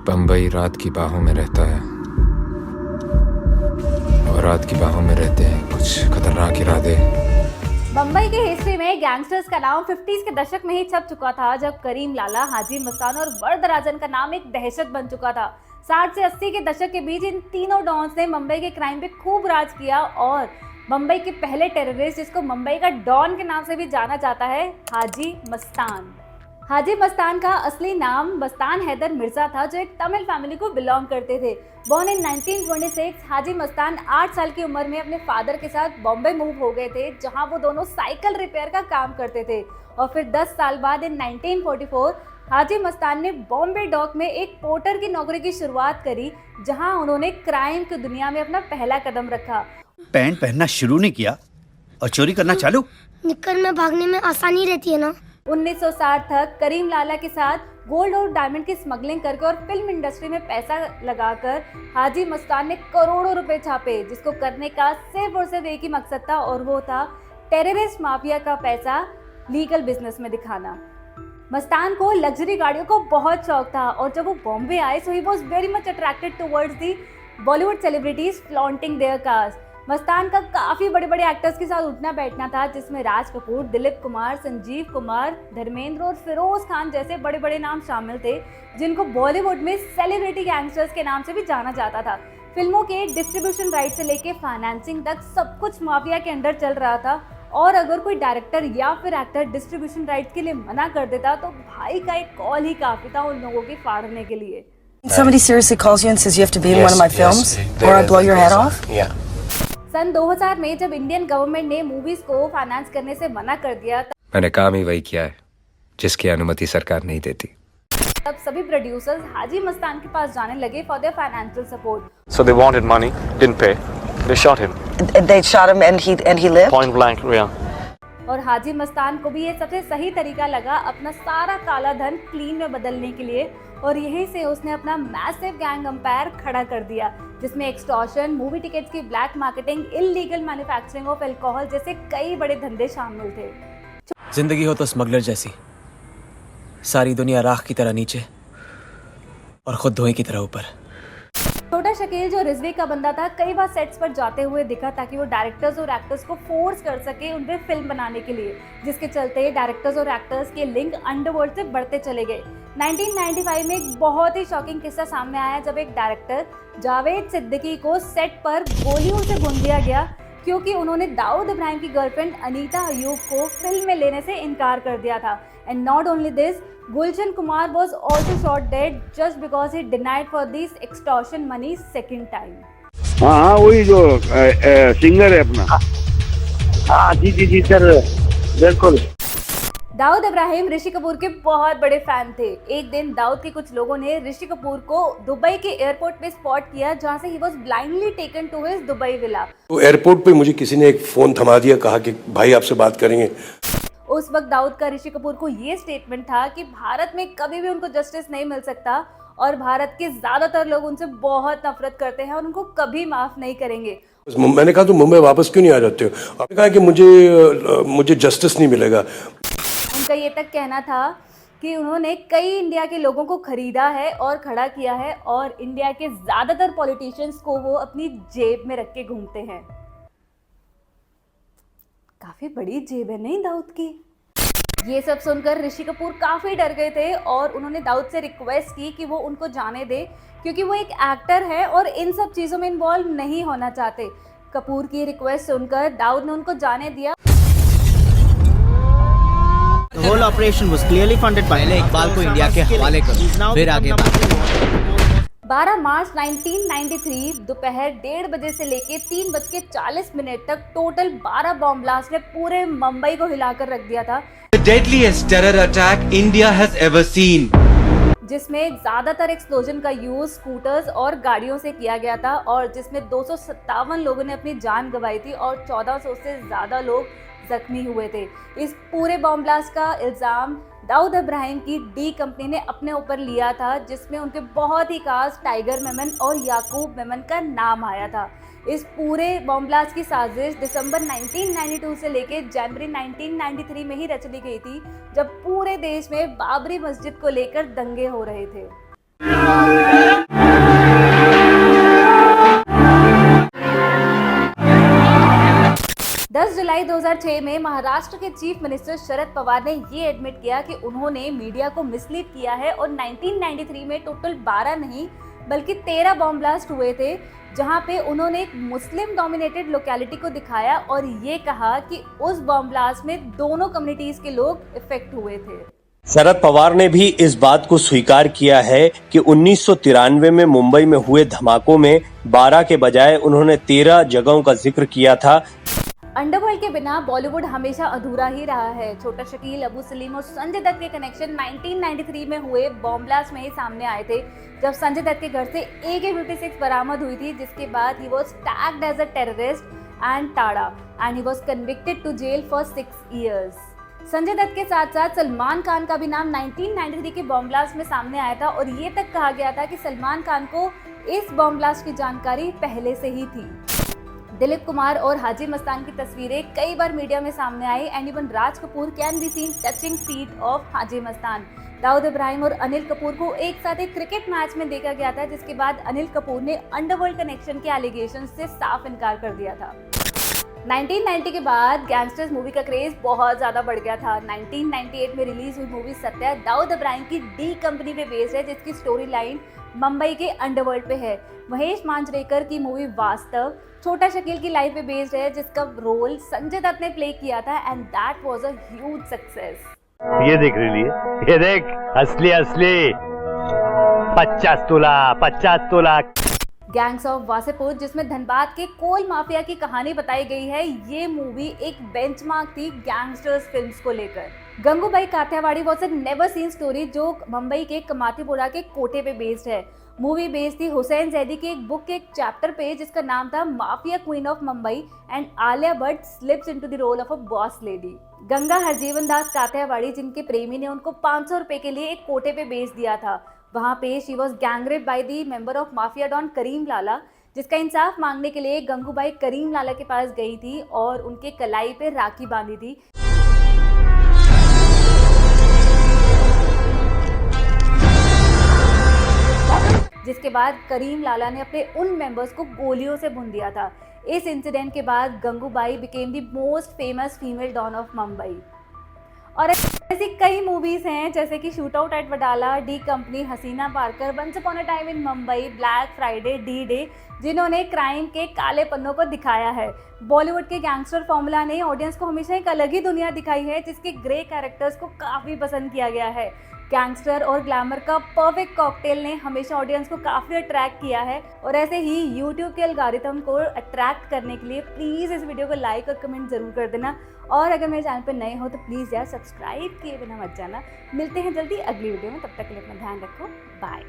बम्बई रात की बाहों में रहता है और रात की बाहों में रहते हैं कुछ खतरनाक इरादे। बम्बई की हिस्ट्री में गैंगस्टर्स का नाम 50s के दशक में ही छप चुका था, जब करीम लाला, हाजी मस्तान और वरदराजन का नाम एक दहशत बन चुका था। 60 से 80 के दशक के बीच इन तीनों डॉन्स ने मुंबई के क्राइम पे खूब राज किया और मुंबई के पहले टेररिस्ट, जिसको मुंबई का डॉन के नाम से भी जाना जाता है, हाजी मस्तान। हाजी मस्तान का असली नाम मस्तान हैदर मिर्जा था, जो एक तमिल फैमिली को बिलोंग करते थे। बॉर्न इन 1926, हाजी मस्तान 8 साल की उम्र में अपने फादर के साथ बॉम्बे मूव हो गए थे, जहां वो दोनों साइकिल रिपेयर का काम करते थे। और फिर 10 साल बाद इन 1944 हाजी मस्तान ने बॉम्बे डॉक में एक पोर्टर की नौकरी की शुरुआत करी, जहां उन्होंने क्राइम की दुनिया में अपना पहला कदम रखा। पैंट पहनना शुरू नहीं किया और चोरी करना चालू। निक्कर में भागने में आसानी रहती है ना। 1960 तक करीम लाला के साथ गोल्ड और डायमंड की स्मगलिंग करके और फिल्म इंडस्ट्री में पैसा लगाकर हाजी मस्तान ने करोड़ों रुपए छापे, जिसको करने का सिर्फ और सिर्फ एक ही मकसद था, और वो था टेररिस्ट माफिया का पैसा लीगल बिजनेस में दिखाना। मस्तान को लग्जरी गाड़ियों को बहुत शौक था और जब वो बॉम्बे आए so he was very much attracted towards the Bollywood celebrities flaunting their cars. Mastan का काफी बड़े बड़े एक्टर्स के साथ उठना बैठना था, जिसमें राज कपूर, दिलीप कुमार, संजीव कुमार, धर्मेंद्र और फिरोज खान जैसे बड़े बड़े नाम शामिल थे, जिनको बॉलीवुड में सेलिब्रिटी गैंगस्टर्स के नाम से भी जाना जाता था। फिल्मों के डिस्ट्रीब्यूशन राइट से लेके फाइनेंसिंग तक सब कुछ माफिया के अंडर चल रहा था, और अगर कोई डायरेक्टर या फिर एक्टर डिस्ट्रीब्यूशन राइट्स के लिए मना कर देता तो भाई का एक कॉल ही काफी था उन लोगों की फाड़ने के लिए। Somebody seriously calls you and says you have to be in one of my films or I blow your head off? Yeah. सन 2000 में जब इंडियन गवर्नमेंट ने मूवीज को फाइनेंस करने से मना कर दिया, मैंने काम ही वही किया है जिसकी अनुमति सरकार नहीं देती। तब सभी प्रोड्यूसर्स हाजी मस्तान के पास जाने लगे for their financial support. So they wanted money, didn't pay. They shot him. They shot him and he lived? Point blank, yeah. और हाजी मस्तान को भी ये सबसे सही तरीका लगा अपना सारा काला धन क्लीन में बदलने के लिए, और यहीं से उसने अपना मैसिव गैंग एम्पायर खड़ा कर दिया, जिसमें एक्सटॉर्शन, मूवी टिकट्स की black marketing, illegal manufacturing of alcohol जैसे कई बड़े धंधे शामिल थे। जिंदगी हो तो स्मगलर जैसी, सारी दुनिया राख की तरह नीचे और खुद धुएं की तरह ऊपर। छोटा शकील, जो रिजवी का बंदा था, कई बार सेट्स पर जाते हुए दिखा ताकि वो डायरेक्टर्स और एक्टर्स को फोर्स कर सके उन पे फिल्म बनाने के लिए, जिसके चलते डायरेक्टर्स और एक्टर्स के लिंक अंडरवर्ल्ड से बढ़ते चले गए। 1995 में एक बहुत ही शॉकिंग किस्सा सामने आया, जब एक डायरेक्टर जावेद सिद्दीकी को सेट पर गोलियों से भून दिया गया क्योंकि उन्होंने दाऊद इब्राहिम की गर्लफ्रेंड अनीता अयूब को फिल्म में लेने से इनकार कर दिया था। And not only this, Gulshan Kumar was also shot dead just because he denied for this extortion money second time. हाँ, वही जो सिंगर है अपना। हाँ जी सर, बिल्कुल। दाऊद इब्राहिम ऋषि कपूर के बहुत बड़े फैन थे। एक दिन दाऊद के कुछ लोगों ने ऋषि कपूर को दुबई के एयरपोर्ट पे स्पॉट किया, जहां से he was blindly taken to his Dubai villa. तो एयरपोर्ट पे मुझे किसी ने एक फोन थमा दिया, कहा कि भाई आपसे बात करेंगे। उस वक्त दाऊद का ऋषि कपूर को ये स्टेटमेंट था कि भारत में कभी भी उनको जस्टिस नहीं मिल सकता और भारत के ज्यादातर लोग उनसे बहुत नफरत करते हैं और उनको कभी माफ नहीं करेंगे। मैंने कहा तो मुंबई वापस क्यों नहीं आ जाते हो? आपने कहा कि मुझे जस्टिस नहीं मिलेगा। उनका ये तक कहना था कि उन्होंने कई इंडिया के लोगों को खरीदा है और खड़ा किया है, और इंडिया के ज्यादातर पॉलिटिशियंस को वो अपनी जेब में रख के घूमते हैं। काफी बड़ी जेब है नहीं दाऊद की? ये सब सुनकर ऋषि कपूर काफी डर गए थे और उन्होंने दाऊद से रिक्वेस्ट की कि वो उनको जाने दे, क्योंकि वो एक एक्टर है और इन सब चीजों में इन्वॉल्व नहीं होना चाहते। कपूर की रिक्वेस्ट सुनकर दाऊद ने उनको जाने दिया। The whole operation was clearly funded by Iqbal को इंडिया के हवाले करो, फिर आगे बात। 12 मार्च 1993 दोपहर 1:30 बजे से लेके 3:40 तक टोटल 12 बॉम्ब ब्लास्ट ने पूरे मुंबई को हिलाकर रख दिया था। The deadliest terror attack India has ever seen. जिसमें ज्यादातर एक्सप्लोजन का यूज स्कूटर्स और गाड़ियों से किया गया था, और जिसमें 257 लोगों ने अपनी जान गंवाई थी और 1400 से ज्यादा लोग जख्मी हुए थे। इस पूरे बॉम्ब ब्लास्ट का इल्जाम दाऊद इब्राहिम की डी कंपनी ने अपने ऊपर लिया था, जिसमें उनके बहुत ही खास टाइगर मेमन और याकूब मेमन का नाम आया था। इस पूरे बॉम्ब ब्लास्ट की साजिश दिसंबर 1992 से लेकर जनवरी 1993 में ही रच ली गई थी, जब पूरे देश में बाबरी मस्जिद को लेकर दंगे हो रहे थे। जुलाई 2006 में महाराष्ट्र के चीफ मिनिस्टर शरद पवार ने ये एडमिट किया कि उन्होंने मीडिया को मिसलीड किया है और 1993 में टोटल 12 नहीं बल्कि 13 बॉम्ब ब्लास्ट हुए थे, जहां पे उन्होंने एक मुस्लिम डोमिनेटेड लोकेलिटी को दिखाया और ये कहा कि उस बॉम्ब ब्लास्ट में दोनों कम्युनिटीज के लोग इफेक्ट हुए थे। शरद पवार ने भी इस बात को स्वीकार किया है कि 1993 में मुंबई में हुए धमाकों में 12 के बजाय उन्होंने 13 जगहों का जिक्र किया था। अंडरवर्ल्ड के बिना बॉलीवुड हमेशा अधूरा ही रहा है। छोटा शकील, अबू सलीम और संजय दत्त के कनेक्शन 1993 में हुए बॉम्ब ब्लास्ट में ही सामने आए थे, जब संजय दत्त के घर से AK-56 बरामद हुई थी, जिसके बाद he was tagged as a terrorist and TADA and he was convicted to jail for 6 years। Sanjay Dutt के साथ साथ सलमान खान का भी नाम 1993 के बॉम्ब ब्लास्ट में सामने आया था और ये तक कहा गया था कि सलमान खान को इस बॉम्ब ब्लास्ट की जानकारी पहले से ही थी। दिलीप कुमार और हाजी मस्तान की तस्वीरें कई बार मीडिया में सामने आई and even Raj Kapoor can be seen touching feet of Haji Mastan. Dawood Ibrahim और अनिल कपूर को एक साथ एक क्रिकेट मैच में देखा गया था, जिसके बाद अनिल कपूर ने अंडरवर्ल्ड कनेक्शन के एलिगेशन से साफ इनकार कर दिया था। 1990 के बाद गैंगस्टर्स मूवी का क्रेज बहुत ज्यादा बढ़ गया था। 1998 में रिलीज हुई मूवी सत्या दाऊद इब्राहिम की डी कंपनी पे बेस्ड है, जिसकी स्टोरी लाइन मुंबई के अंडरवर्ल्ड पे है। महेश मांजरेकर की मूवी वास्तव छोटा शकील की लाइफ पे बेस्ड है, जिसका रोल संजय दत्त ने प्ले किया था and that was a huge success. ये देख रही ये देख असली असली 50 तोला। गैंग्स ऑफ वासेपुर, जिसमें धनबाद के कोल माफिया की कहानी बताई गई है, ये मूवी एक बेंचमार्क थी गैंगस्टर्स फिल्म्स को लेकर। Gangubai Kathiawadi was a never seen story, जो मुंबई के कमातीपुरा के कोटे पे बेस्ड है। मूवी बेस्ड थी हुसैन जैदी की एक बुक के एक चैप्टर पे, जिसका नाम था mafia queen of Mumbai and Alia Bhatt slips into the role of a boss lady. Ganga Harjivan Das Kathiawadi, जिनके प्रेमी ने उनको 500 रुपए के लिए एक कोटे पे बेच दिया था, वहां पे she was gangraped by the member of mafia don Karim Lala, जिसका इंसाफ मांगने के लिए गंगूबाई करीम लाला के पास गई थी और उनके कलाई पे राखी बांधी थी। जिसके बाद करीम लाला ने अपने उन मेंबर्स को गोलियों से भून दिया था। इस इंसिडेंट के बाद Gangubai became the most famous female don of Mumbai. और ऐसी कई मूवीज हैं जैसे कि shoot out at Wadala, D company, Haseena Parkar, once upon a time in Mumbai, black friday, D day, जिन्होंने क्राइम के काले पन्नों को दिखाया है। बॉलीवुड के गैंगस्टर फॉर्मूला ने ऑडियंस को हमेशा एक अलग ही दुनिया दिखाई है, जिसके ग्रे कैरेक्टर्स को काफ़ी पसंद किया गया है। गैंगस्टर और ग्लैमर का परफेक्ट कॉकटेल ने हमेशा ऑडियंस को काफ़ी अट्रैक्ट किया है और ऐसे ही यूट्यूब के एल्गोरिथम को अट्रैक्ट करने के लिए प्लीज़ इस वीडियो को लाइक और कमेंट ज़रूर कर देना। और अगर मेरे चैनल पर नए हो तो प्लीज़ यार सब्सक्राइब किए बिना मत जाना। मिलते हैं जल्दी अगली वीडियो में, तब तक के लिए अपना ध्यान रखो। बाय।